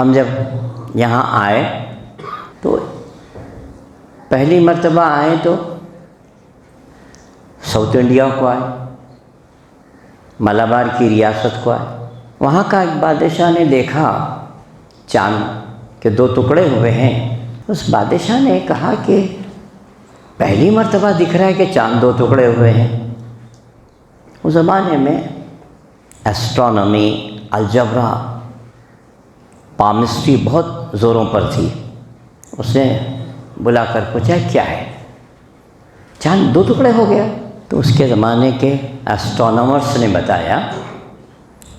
ہم جب یہاں آئے تو پہلی مرتبہ آئے تو ساؤتھ انڈیا کو آئے، ملابار کی ریاست کو آئے۔ وہاں کا ایک بادشاہ نے دیکھا چاند کے 2 ٹکڑے ہوئے ہیں۔ اس بادشاہ نے کہا کہ پہلی مرتبہ دکھ رہا ہے کہ چاند 2 ٹکڑے ہوئے ہیں۔ اس زمانے میں ایسٹرونومی، الجبرا، پامسٹری بہت زوروں پر تھی۔ اس نے بلا کر پوچھا کیا ہے، چاند 2 ٹکڑے ہو گیا؟ تو اس کے زمانے کے ایسٹرونومرس نے بتایا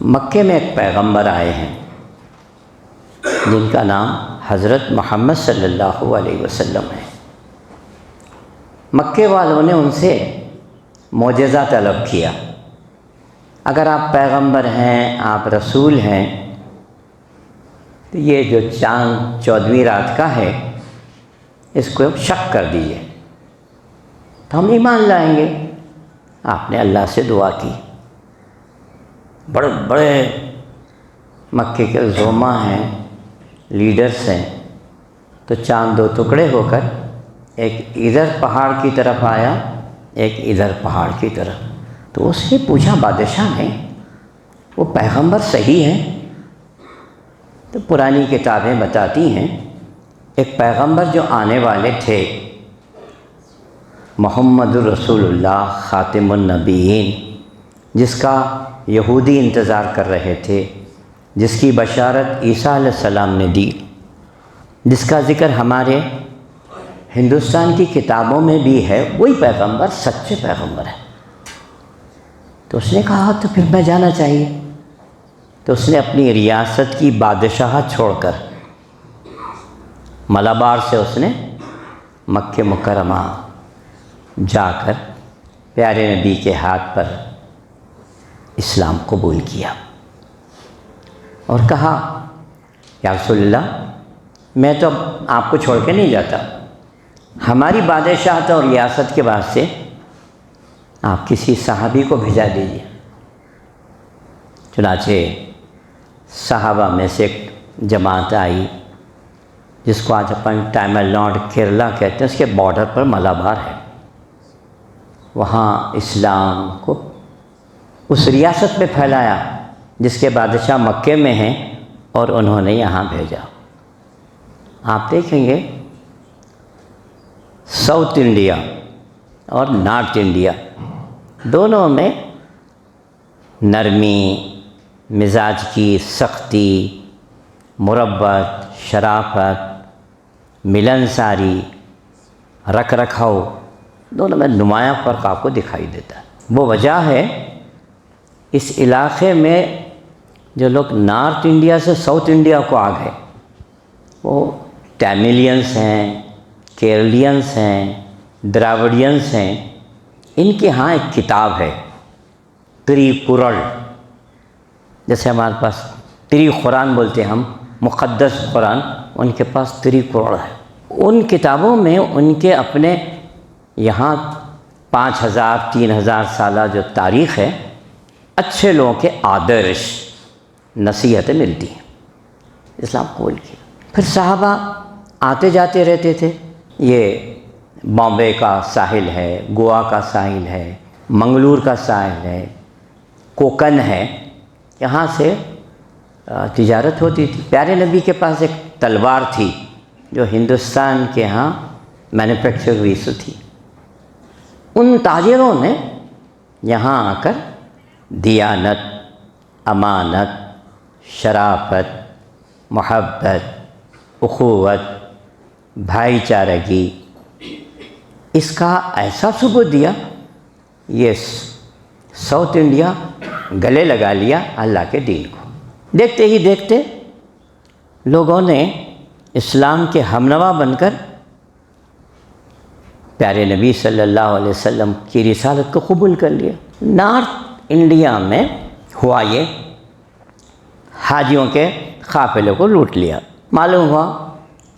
مکے میں ایک پیغمبر آئے ہیں جن کا نام حضرت محمد صلی اللہ علیہ وسلم ہے۔ مکے والوں نے ان سے معجزہ طلب کیا، اگر آپ پیغمبر ہیں، آپ رسول ہیں، تو یہ جو چاند 14ویں رات کا ہے اس کو شق کر دیجیے تو ہم ایمان لائیں گے۔ آپ نے اللہ سے دعا کی۔ بڑے بڑے مکے کے زعما ہیں، لیڈرز ہیں، تو چاند 2 ٹکڑے ہو کر ایک ادھر پہاڑ کی طرف آیا، ایک ادھر پہاڑ کی طرف۔ تو اس نے پوچھا بادشاہ نے وہ پیغمبر صحیح ہیں؟ تو پرانی کتابیں بتاتی ہیں ایک پیغمبر جو آنے والے تھے، محمد الرسول اللہ خاتم النبیین، جس کا یہودی انتظار کر رہے تھے، جس کی بشارت عیسیٰ علیہ السلام نے دی، جس کا ذکر ہمارے ہندوستان کی کتابوں میں بھی ہے، وہی پیغمبر سچے پیغمبر ہے۔ تو اس نے کہا تو پھر میں جانا چاہیے۔ تو اس نے اپنی ریاست کی بادشاہت چھوڑ کر ملابار سے اس نے مکہ مکرمہ جا کر پیارے نبی کے ہاتھ پر اسلام قبول کیا اور کہا یا رسول اللہ، میں تو اب آپ کو چھوڑ کے نہیں جاتا، ہماری بادشاہت اور ریاست کے واسطے آپ کسی صحابی کو بھیجا دیجیے۔ چنانچہ صحابہ میں سے ایک جماعت آئی جس کو آج اپن تامل ناڈو کیرلا کہتے ہیں، اس کے بارڈر پر ملابار ہے۔ وہاں اسلام کو اس ریاست میں پھیلایا جس کے بادشاہ مکے میں ہیں، اور انہوں نے یہاں بھیجا۔ آپ دیکھیں گے ساؤتھ انڈیا اور نارتھ انڈیا دونوں میں نرمی، مزاج کی سختی، مربت، شرافت، ملنساری، رکھ رکھاؤ، دونوں میں نمایاں فرق آپ کو دکھائی دیتا ہے۔ وہ وجہ ہے اس علاقے میں جو لوگ نارتھ انڈیا سے ساؤتھ انڈیا کو آ گئے، وہ ٹیملینس ہیں، کیرلینس ہیں، دراوڑینس ہیں۔ ان کے ہاں ایک کتاب ہے تریکورل، جیسے ہمارے پاس تری قرآن بولتے ہیں ہم، مقدس قرآن، ان کے پاس تریکورل ہے۔ ان کتابوں میں ان کے اپنے یہاں 5000 3000 سالہ جو تاریخ ہے، اچھے لوگوں کے آدرش، نصیحتیں ملتی ہیں۔ اسلام قبول کیا۔ پھر صحابہ آتے جاتے رہتے تھے۔ یہ بامبے کا ساحل ہے، گوا کا ساحل ہے، منگلور کا ساحل ہے، کوکن ہے، یہاں سے تجارت ہوتی تھی۔ پیارے نبی کے پاس ایک تلوار تھی جو ہندوستان کے ہاں مینوفیکچر ہوئی سو تھی۔ ان تاجروں نے یہاں آ کر دیانت، امانت، شرافت، محبت، اخوت، بھائی چارگی، اس کا ایسا ثبوت دیا، یہ ساؤتھ انڈیا گلے لگا لیا اللہ کے دین کو۔ دیکھتے ہی دیکھتے لوگوں نے اسلام کے ہمنوا بن کر پیارے نبی صلی اللہ علیہ وسلم کی رسالت کو قبول کر لیا۔ نارتھ انڈیا میں ہوا یہ، حاجیوں کے قافلے کو لوٹ لیا۔ معلوم ہوا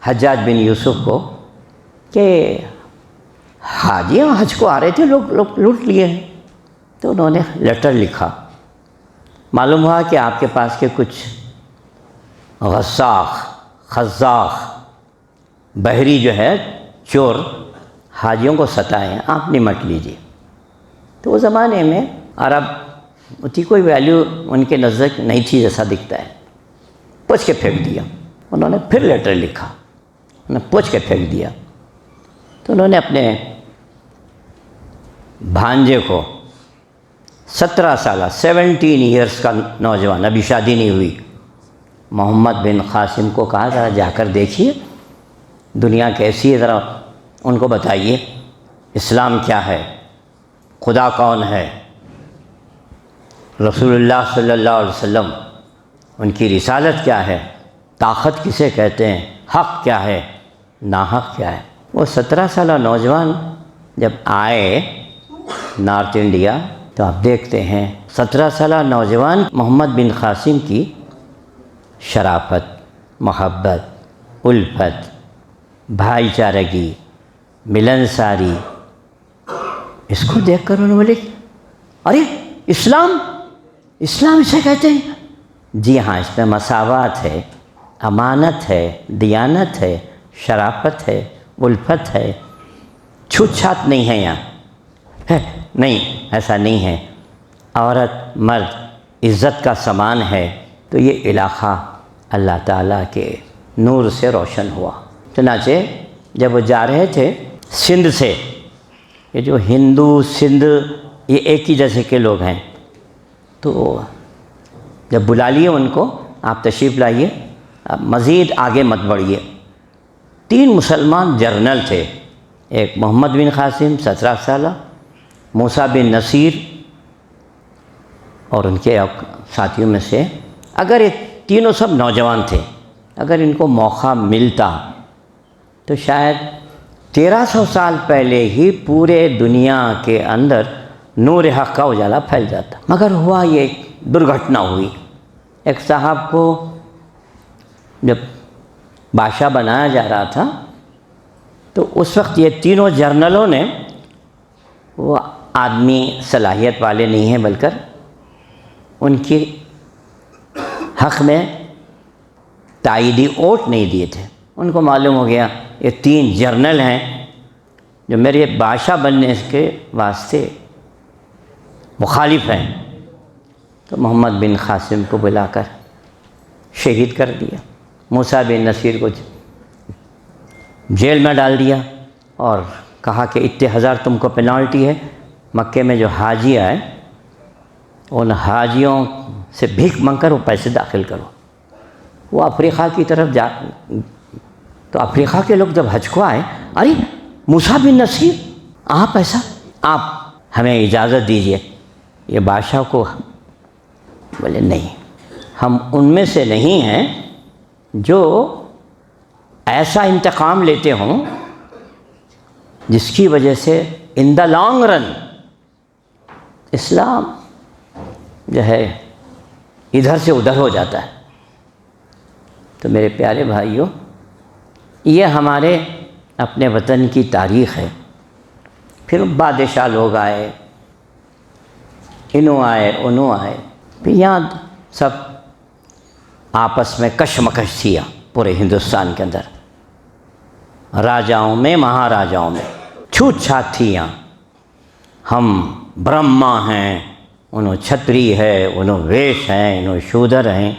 حجاج بن یوسف کو کہ حاجیاں حج کو آ رہے تھے، لوگ لوٹ لیے ہیں۔ تو انہوں نے لیٹر لکھا۔ معلوم ہوا کہ آپ کے پاس کے کچھ غساخ خزاخ بحری جو ہے چور حاجیوں کو ستائیں، آپ نمٹ لیجیے۔ تو اس زمانے میں عرب اتنی کوئی ویلیو ان کے نزدیک نہیں تھی جیسا دکھتا ہے۔ پوچھ کے پھینک دیا۔ انہوں نے پھر لیٹر لکھا، انہوں نے پوچھ کے پھینک دیا۔ تو انہوں نے اپنے بھانجے کو 17 سالہ 17 ایئرس کا نوجوان، ابھی شادی نہیں ہوئی، محمد بن قاسم کو کہا ذرا جا کر دیکھیے دنیا کیسی ہے، ذرا ان کو بتائیے اسلام کیا ہے، خدا کون ہے، رسول اللہ صلی اللہ علیہ وسلم ان کی رسالت کیا ہے، طاقت کسے کہتے ہیں، حق کیا ہے، ناحق کیا ہے۔ وہ 17 سالہ نوجوان جب آئے نارتھ انڈیا تو آپ دیکھتے ہیں 17 سالہ نوجوان محمد بن قاسم کی شرافت، محبت، الفت، بھائی چارگی، ملنساری، اس کو دیکھ کر انہوں نے بولے ارے اسلام اسے کہتے ہیں۔ جی ہاں، اس میں مساوات ہے، امانت ہے، دیانت ہے، شرافت ہے، الفت ہے، چھوت چھات نہیں ہے یہاں ہے، نہیں ایسا نہیں ہے، عورت مرد عزت کا سامان ہے۔ تو یہ علاقہ اللہ تعالیٰ کے نور سے روشن ہوا۔ چنانچہ جب وہ جا رہے تھے سندھ سے، یہ جو ہندو سندھ یہ ایک ہی جیسے کے لوگ ہیں، تو جب بلا لیے ان کو آپ تشریف لائیے، آپ مزید آگے مت بڑھیے۔ 3 مسلمان جرنل تھے، ایک محمد بن قاسم 17 سالہ، موسیٰ بن نصیر اور ان کے ساتھیوں میں سے، اگر یہ تینوں سب نوجوان تھے، اگر ان کو موقع ملتا تو شاید 1300 سال پہلے ہی پورے دنیا کے اندر نور حق کا اجالا پھیل جاتا، مگر ہوا یہ ایک درگھٹنا ہوئی۔ ایک صاحب کو جب بادشاہ بنایا جا رہا تھا تو اس وقت یہ تینوں جرنلوں نے، وہ آدمی صلاحیت والے نہیں ہیں بلکہ ان کی حق میں تائیدی ووٹ نہیں دیے تھے۔ ان کو معلوم ہو گیا یہ 3 جرنل ہیں جو میرے بادشاہ بننے کے واسطے مخالف ہیں، تو محمد بن قاسم کو بلا کر شہید کر دیا، موسیٰ بن نصیر کو جیل میں ڈال دیا اور کہا کہ اتنے ہزار تم کو پینالٹی ہے، مکے میں جو حاجی آئے ان حاجیوں سے بھیک مانگ کر وہ پیسے داخل کرو۔ وہ افریقہ کی طرف تو افریقہ کے لوگ جب حج کو آئے، ارے موسیٰ بن نصیر آپ ایسا، آپ ہمیں اجازت دیجئے۔ یہ بادشاہ کو بولے نہیں، ہم ان میں سے نہیں ہیں جو ایسا انتقام لیتے ہوں جس کی وجہ سے ان دا لانگ رن اسلام جو ہے ادھر سے ادھر ہو جاتا ہے۔ تو میرے پیارے بھائیوں، یہ ہمارے اپنے وطن کی تاریخ ہے۔ پھر بادشاہ لوگ آئے، انہوں آئے انہوں آئے، پھر یہاں سب آپس میں کشمکش تھی پورے ہندوستان کے اندر، راجاؤں میں مہاراجاؤں میں چھوت چھات تھی یہاں، ہم برہما ہیں، انہوں چھتری ہے، انہوں ویش ہیں، انہوں شودر ہیں۔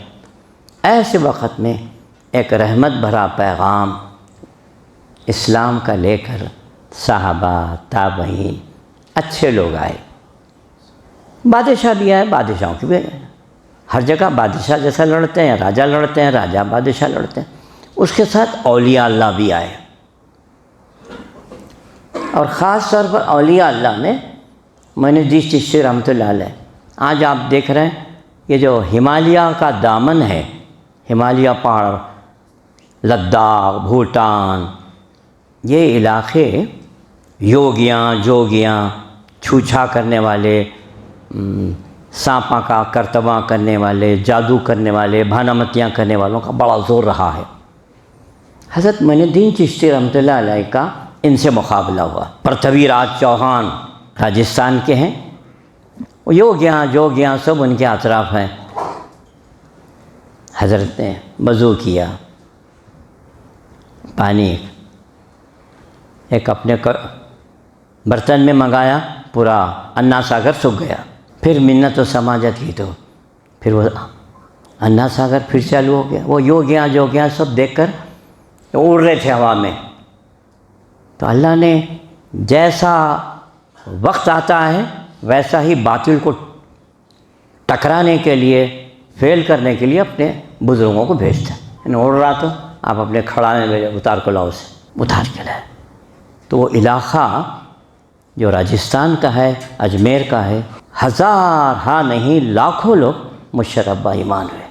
ایسے وقت میں ایک رحمت بھرا پیغام اسلام کا لے کر صحابہ تابعین اچھے لوگ آئے، بادشاہ بھی آئے، بادشاہوں کی بھی آئے۔ ہر جگہ بادشاہ جیسا لڑتے ہیں، راجہ لڑتے ہیں، راجہ بادشاہ لڑتے ہیں، اس کے ساتھ اولیاء اللہ بھی آئے، اور خاص طور پر اولیاء اللہ میں معین چشتی رحمۃ اللہ علیہ۔ آج آپ دیکھ رہے ہیں یہ جو ہمالیہ کا دامن ہے، ہمالیہ پہاڑ، لداخ، بھوٹان، یہ علاقے یوگیاں جوگیاں، چھوچھا کرنے والے، سانپاں کا کرتباں کرنے والے، جادو کرنے والے، بھانامتیاں کرنے والوں کا بڑا زور رہا ہے۔ حضرت معین الدین چشتی رحمۃ اللہ علیہ کا ان سے مقابلہ ہوا۔ پرتھوی راج چوہان راجستھان کے ہیں، وہ یوگیاں جوگیاں سب ان کے اطراف ہیں۔ حضرت نے وضو کیا، پانی ایک اپنے برتن میں منگایا، پورا انا ساگر سوکھ گیا۔ پھر منت و سماجت کی تو پھر وہ انا ساگر پھر چالو ہو گیا۔ وہ یوگیاں سب دیکھ کر اڑ رہے تھے ہوا میں۔ تو اللہ نے جیسا وقت آتا ہے ویسا ہی باطل کو ٹکرانے کے لیے، فیل کرنے کے لیے اپنے بزرگوں کو بھیجتا ہے۔ اڑ رہا تو آپ اپنے کھڑانے میں اتار کو لاؤ، سے اتار کے لائے۔ تو وہ علاقہ جو راجستھان کا ہے، اجمیر کا ہے، ہزار ہاں نہیں لاکھوں لوگ مشرف با ایمان ہوئے۔